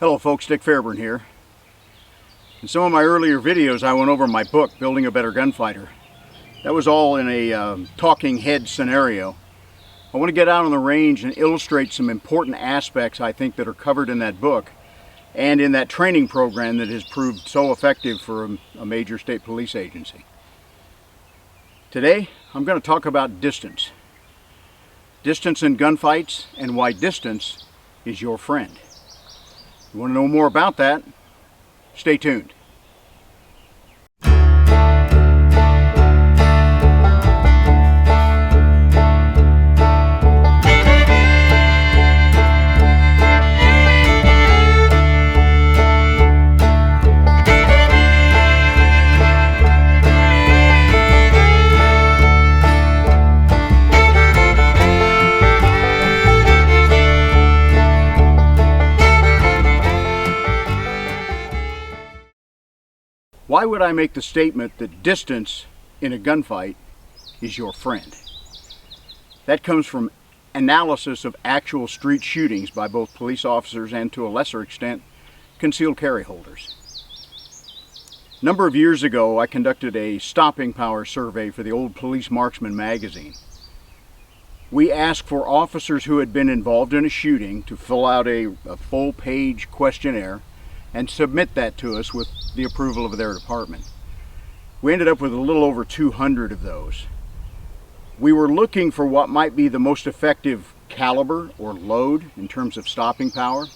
Hello folks, Dick Fairburn here. In some of my earlier videos I went over my book, Building a Better Gunfighter. That was all in a talking head scenario. I want to get out on the range and illustrate some important aspects I think that are covered in that book and in that training program that has proved so effective for a major state police agency. Today I'm going to talk about distance. Distance in gunfights and why distance is your friend. You want to know more about that? Stay tuned. Why would I make the statement that distance in a gunfight is your friend? That comes from analysis of actual street shootings by both police officers and, to a lesser extent, concealed carry holders. A number of years ago, I conducted a stopping power survey for the Old Police Marksman magazine. We asked for officers who had been involved in a shooting to fill out a full-page questionnaire and submit that to us with the approval of their department. We ended up with a little over 200 of those. We were looking for what might be the most effective caliber or load in terms of stopping power,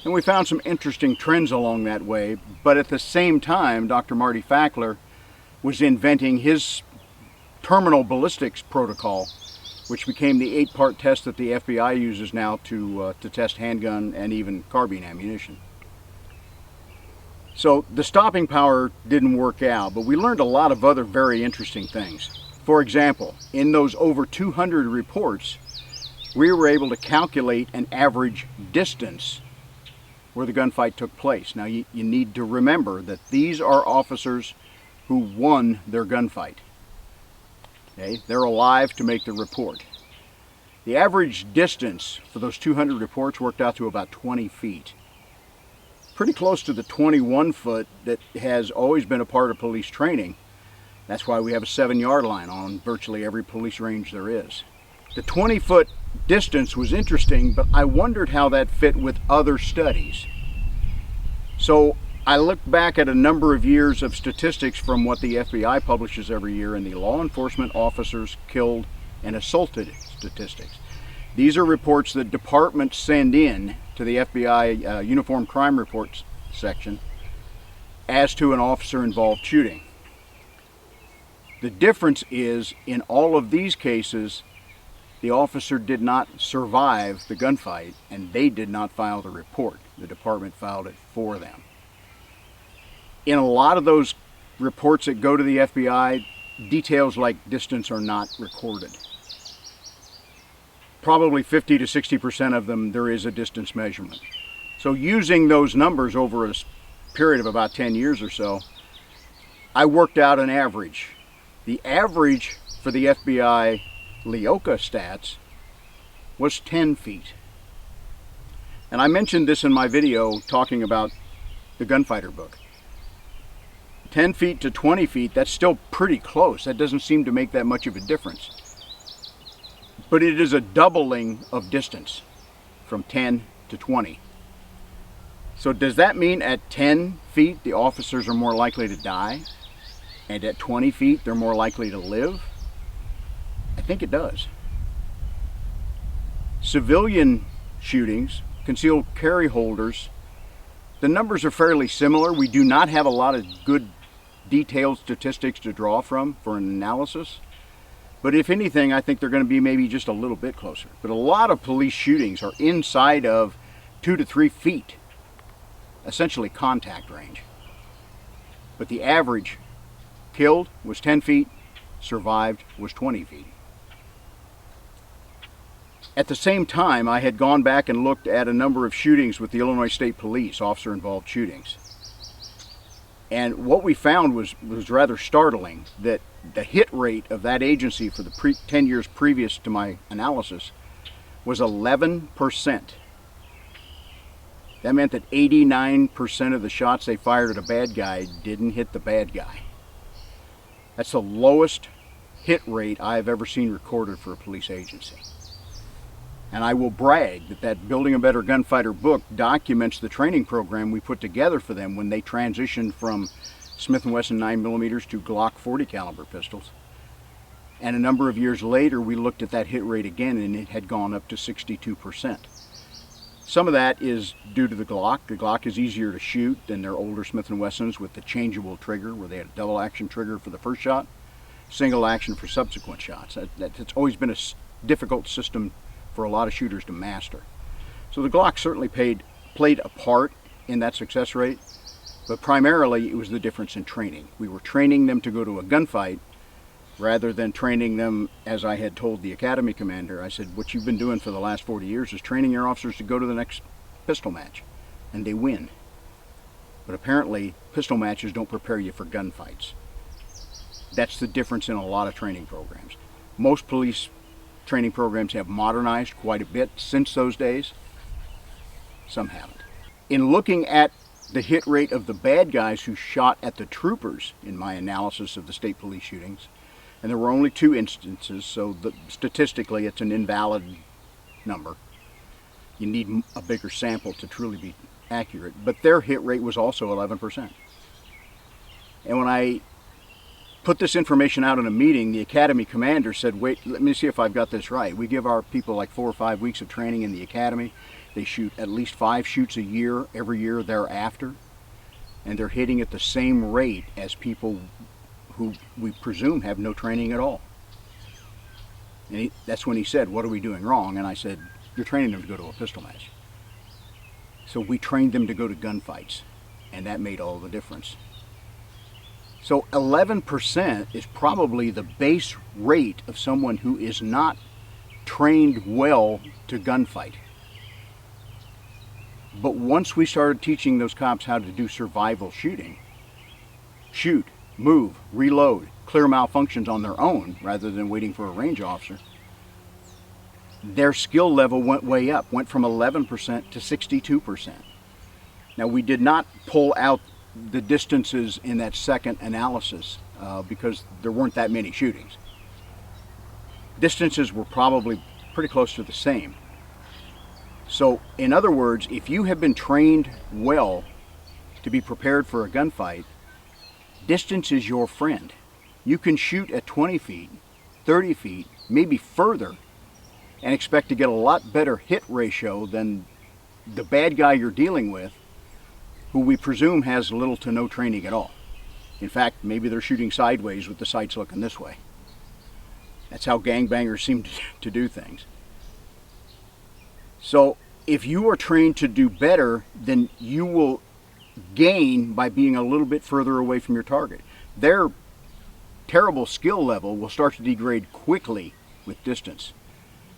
and we found some interesting trends along that way, but at the same time, Dr. Marty Fackler was inventing his terminal ballistics protocol, which became the 8-part test that the FBI uses now to test handgun and even carbine ammunition. So the stopping power didn't work out, but we learned a lot of other very interesting things. For example, in those over 200 reports, we were able to calculate an average distance where the gunfight took place. Now you need to remember that these are officers who won their gunfight. Okay? They're alive to make the report. The average distance for those 200 reports worked out to about 20 feet. Pretty close to the 21 foot that has always been a part of police training. That's why we have a 7-yard line on virtually every police range there is. The 20-foot distance was interesting, but I wondered how that fit with other studies. So I looked back at a number of years of statistics from what the FBI publishes every year in the law enforcement officers killed and assaulted statistics. These are reports that departments send in to the FBI Uniform Crime Reports section as to an officer-involved shooting. The difference is, in all of these cases, the officer did not survive the gunfight and they did not file the report. The department filed it for them. In a lot of those reports that go to the FBI, details like distance are not recorded. Probably 50 to 60% of them, there is a distance measurement. So using those numbers over a period of about 10 years or so, I worked out an average. The average for the FBI LEOCA stats was 10 feet. And I mentioned this in my video talking about the Gunfighter book. 10 feet to 20 feet, that's still pretty close. That doesn't seem to make that much of a difference. But it is a doubling of distance from 10 to 20. So does that mean at 10 feet the officers are more likely to die? And at 20 feet they're more likely to live? I think it does. Civilian shootings, concealed carry holders, the numbers are fairly similar. We do not have a lot of good detailed statistics to draw from for an analysis. But if anything, I think they're going to be maybe just a little bit closer. But a lot of police shootings are inside of 2 to 3 feet, essentially contact range. But the average killed was 10 feet, survived was 20 feet. At the same time, I had gone back and looked at a number of shootings with the Illinois State Police, officer-involved shootings. And what we found was rather startling, that the hit rate of that agency for the 10 years previous to my analysis was 11%. That meant that 89% of the shots they fired at a bad guy didn't hit the bad guy. That's the lowest hit rate I've ever seen recorded for a police agency. And I will brag that that Building a Better Gunfighter book documents the training program we put together for them when they transitioned from Smith & Wesson 9mm to Glock 40 caliber pistols. And a number of years later, we looked at that hit rate again, and it had gone up to 62%. Some of that is due to the Glock. The Glock is easier to shoot than their older Smith & Wessons with the changeable trigger, where they had a double action trigger for the first shot, single action for subsequent shots. It's always been a difficult system for a lot of shooters to master. So the Glock certainly played a part in that success rate, but primarily it was the difference in training. We were training them to go to a gunfight rather than training them, as I had told the academy commander. I said, what you've been doing for the last 40 years is training your officers to go to the next pistol match, and they win. But apparently, pistol matches don't prepare you for gunfights. That's the difference in a lot of training programs. Most police training programs have modernized quite a bit since those days. Some haven't. In looking at the hit rate of the bad guys who shot at the troopers in my analysis of the state police shootings, and there were only 2 instances, so statistically it's an invalid number. You need a bigger sample to truly be accurate, but their hit rate was also 11%. And when I put this information out in a meeting, the academy commander said, wait, let me see if I've got this right. We give our people like 4 or 5 weeks of training in the academy. They shoot at least 5 shoots a year, every year thereafter, and they're hitting at the same rate as people who we presume have no training at all. And that's when he said, what are we doing wrong? And I said, you're training them to go to a pistol match. So we trained them to go to gunfights, and that made all the difference. So 11% is probably the base rate of someone who is not trained well to gunfight. But once we started teaching those cops how to do survival shooting, shoot, move, reload, clear malfunctions on their own rather than waiting for a range officer, their skill level went way up, went from 11% to 62%. Now, we did not pull out the distances in that second analysis because there weren't that many shootings. Distances were probably pretty close to the same. So, in other words, if you have been trained well to be prepared for a gunfight, distance is your friend. You can shoot at 20 feet, 30 feet, maybe further, and expect to get a lot better hit ratio than the bad guy you're dealing with, who we presume has little to no training at all. In fact, maybe they're shooting sideways with the sights looking this way. That's how gangbangers seem to do things. So if you are trained to do better, then you will gain by being a little bit further away from your target. Their terrible skill level will start to degrade quickly with distance.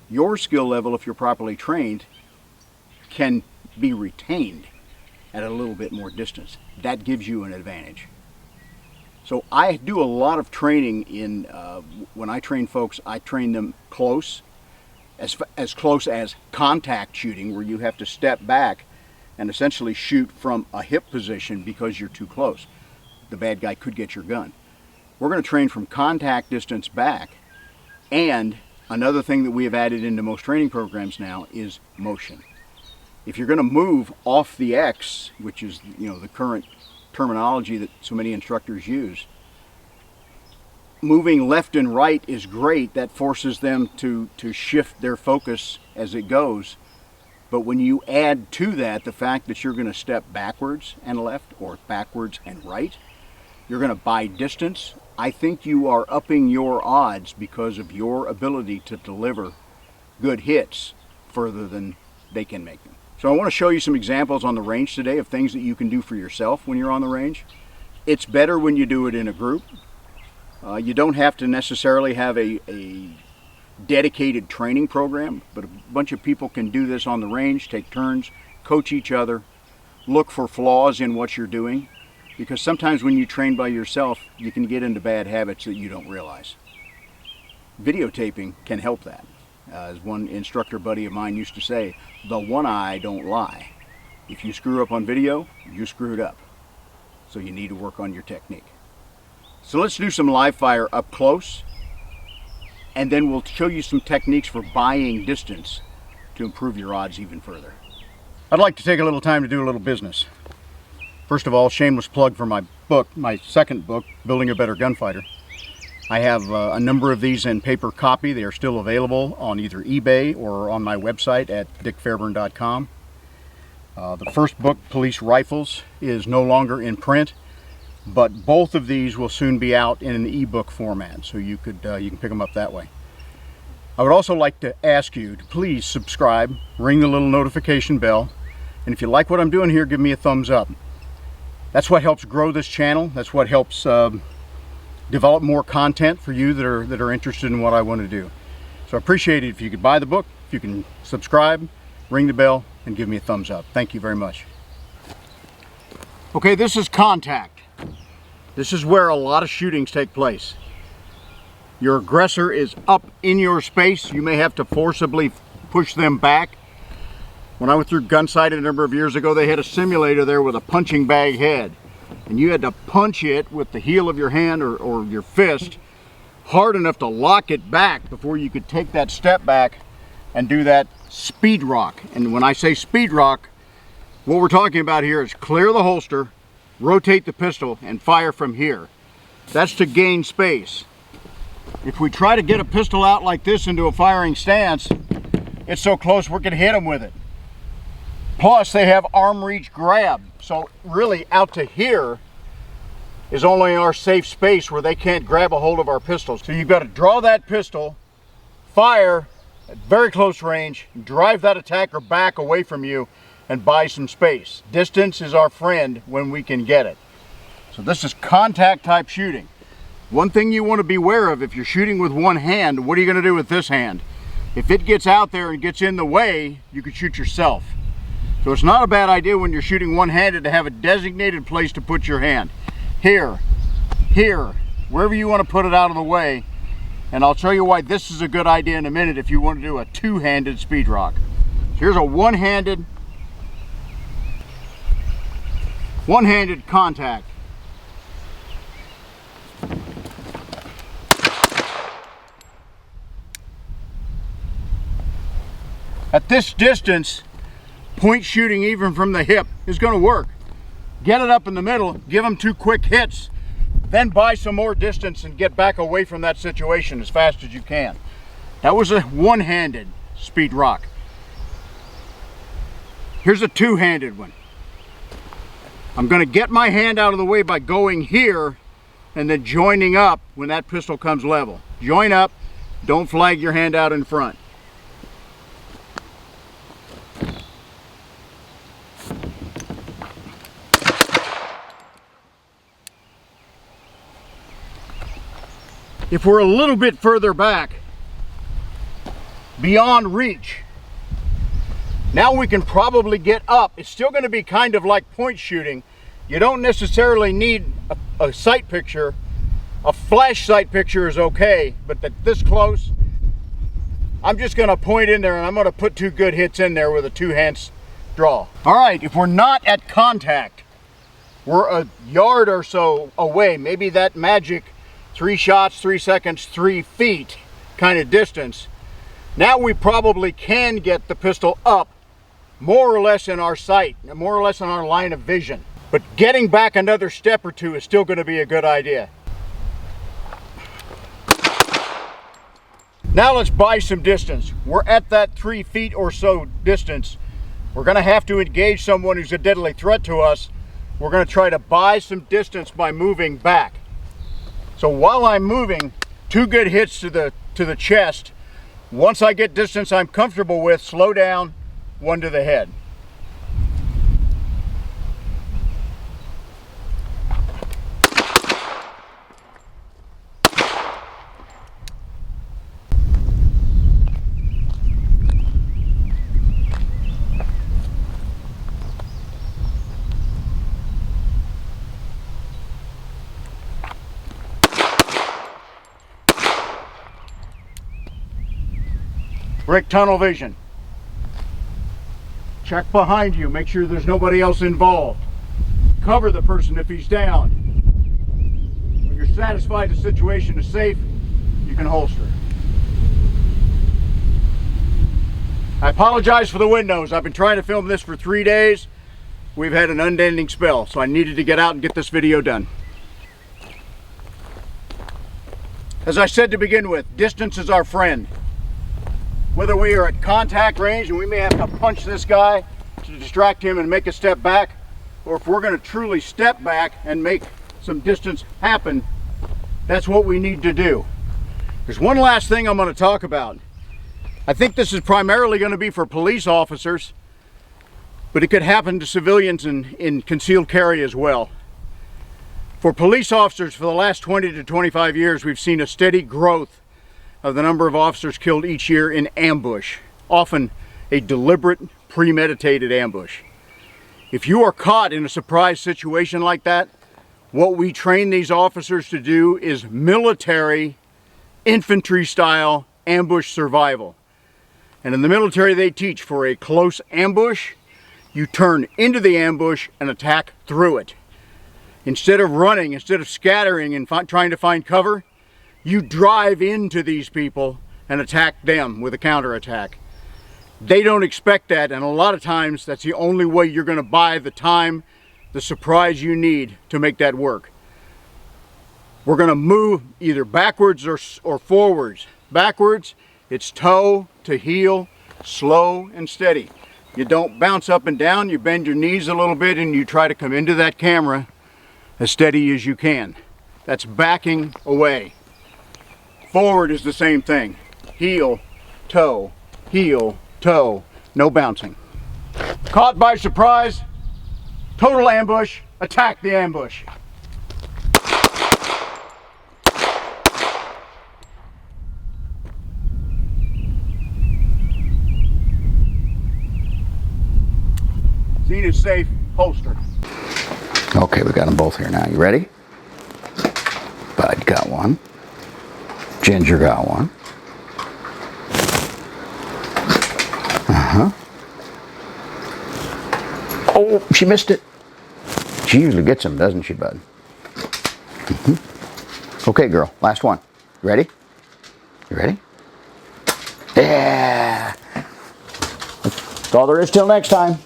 Your skill level, if you're properly trained, can be retained at a little bit more distance. That gives you an advantage. So I do a lot of training in, when I train folks, I train them close, as close as contact shooting, where you have to step back and essentially shoot from a hip position because you're too close. The bad guy could get your gun. We're going to train from contact distance back, and another thing that we have added into most training programs now is motion. If you're going to move off the X, which is the current terminology that so many instructors use, moving left and right is great. That forces them to shift their focus as it goes. But when you add to that the fact that you're going to step backwards and left or backwards and right, you're going to buy distance. I think you are upping your odds because of your ability to deliver good hits further than they can make them. So I want to show you some examples on the range today of things that you can do for yourself when you're on the range. It's better when you do it in a group. You don't have to necessarily have a dedicated training program, but a bunch of people can do this on the range, take turns, coach each other, look for flaws in what you're doing, because sometimes when you train by yourself, you can get into bad habits that you don't realize. Videotaping can help that. As one instructor buddy of mine used to say, the one eye don't lie. If you screw up on video, you screwed up. So you need to work on your technique. So let's do some live fire up close, and then we'll show you some techniques for buying distance to improve your odds even further. I'd like to take a little time to do a little business. First of all, shameless plug for my book, my second book, Building a Better Gunfighter. I have a number of these in paper copy. They are still available on either eBay or on my website at dickfairburn.com. The first book, Police Rifles, is no longer in print, but both of these will soon be out in an ebook format, so you can pick them up that way. I would also like to ask you to please subscribe, ring the little notification bell, and if you like what I'm doing here, give me a thumbs up. That's what helps grow this channel. That's what helps develop more content for you that are interested in what I want to do. So I appreciate it if you could buy the book, if you can subscribe, ring the bell, and give me a thumbs up. Thank you very much. Okay, this is contact. This is where a lot of shootings take place. Your aggressor is up in your space. You may have to forcibly push them back. When I went through Gunfight a number of years ago, they had a simulator there with a punching bag head. And you had to punch it with the heel of your hand or your fist hard enough to lock it back before you could take that step back and do that speed rock. And when I say speed rock, what we're talking about here is clear the holster, rotate the pistol, and fire from here. That's to gain space. If we try to get a pistol out like this into a firing stance, it's so close we're going to hit them with it. Plus, they have arm reach grab. So really out to here is only our safe space where they can't grab a hold of our pistols. So you've got to draw that pistol, fire at very close range, drive that attacker back away from you, and buy some space. Distance is our friend when we can get it. So this is contact type shooting. One thing you want to be aware of, if you're shooting with one hand, what are you going to do with this hand? If it gets out there and gets in the way, you could shoot yourself. So it's not a bad idea when you're shooting one-handed to have a designated place to put your hand. Here, wherever you want to put it out of the way. And I'll show you why this is a good idea in a minute if you want to do a two-handed speed rock. So here's a one-handed contact. At this distance, point shooting even from the hip is going to work. Get it up in the middle, give them 2 quick hits, then buy some more distance and get back away from that situation as fast as you can. That was a one-handed speed rock. Here's a two-handed one. I'm going to get my hand out of the way by going here and then joining up when that pistol comes level. Join up, don't flag your hand out in front. If we're a little bit further back, beyond reach, now we can probably get up. It's still going to be kind of like point shooting. You don't necessarily need a sight picture. A flash sight picture is okay, but this close, I'm just going to point in there and I'm going to put 2 good hits in there with a 2-hand draw. All right, if we're not at contact, we're a yard or so away, maybe that magic 3 shots, 3 seconds, 3 feet kind of distance. Now we probably can get the pistol up more or less in our sight, more or less in our line of vision. But getting back another step or 2 is still going to be a good idea. Now let's buy some distance. We're at that 3 feet or so distance. We're going to have to engage someone who's a deadly threat to us. We're going to try to buy some distance by moving back. So while I'm moving, 2 good hits to the chest. Once I get distance I'm comfortable with, slow down, 1 to the head. Brick tunnel vision. Check behind you, make sure there's nobody else involved. Cover the person if he's down. When you're satisfied the situation is safe, you can holster. I apologize for the windows. I've been trying to film this for 3 days. We've had an unending spell, so I needed to get out and get this video done. As I said to begin with, distance is our friend. Whether we are at contact range and we may have to punch this guy to distract him and make a step back, or if we're going to truly step back and make some distance happen, that's what we need to do. There's one last thing I'm going to talk about. I think this is primarily going to be for police officers, but it could happen to civilians in concealed carry as well. For police officers, for the last 20 to 25 years, we've seen a steady growth of the number of officers killed each year in ambush, often a deliberate, premeditated ambush. If you are caught in a surprise situation like that, what we train these officers to do is military, infantry-style ambush survival. And in the military, they teach for a close ambush, you turn into the ambush and attack through it. Instead of running, instead of scattering and trying to find cover, you drive into these people and attack them with a counterattack. They don't expect that, and a lot of times that's the only way you're going to buy the time, the surprise you need to make that work. We're going to move either backwards or forwards. Backwards, it's toe to heel, slow and steady. You don't bounce up and down, you bend your knees a little bit and you try to come into that camera as steady as you can. That's backing away. Forward is the same thing. Heel, toe, no bouncing. Caught by surprise, total ambush, attack the ambush. Scene is safe, holster. Okay, we got them both here now. You ready? Bud got one. Ginger got one. Oh, she missed it. She usually gets them, doesn't she, Bud? Okay, girl, last one. You ready? You ready? Yeah! That's all there is till next time.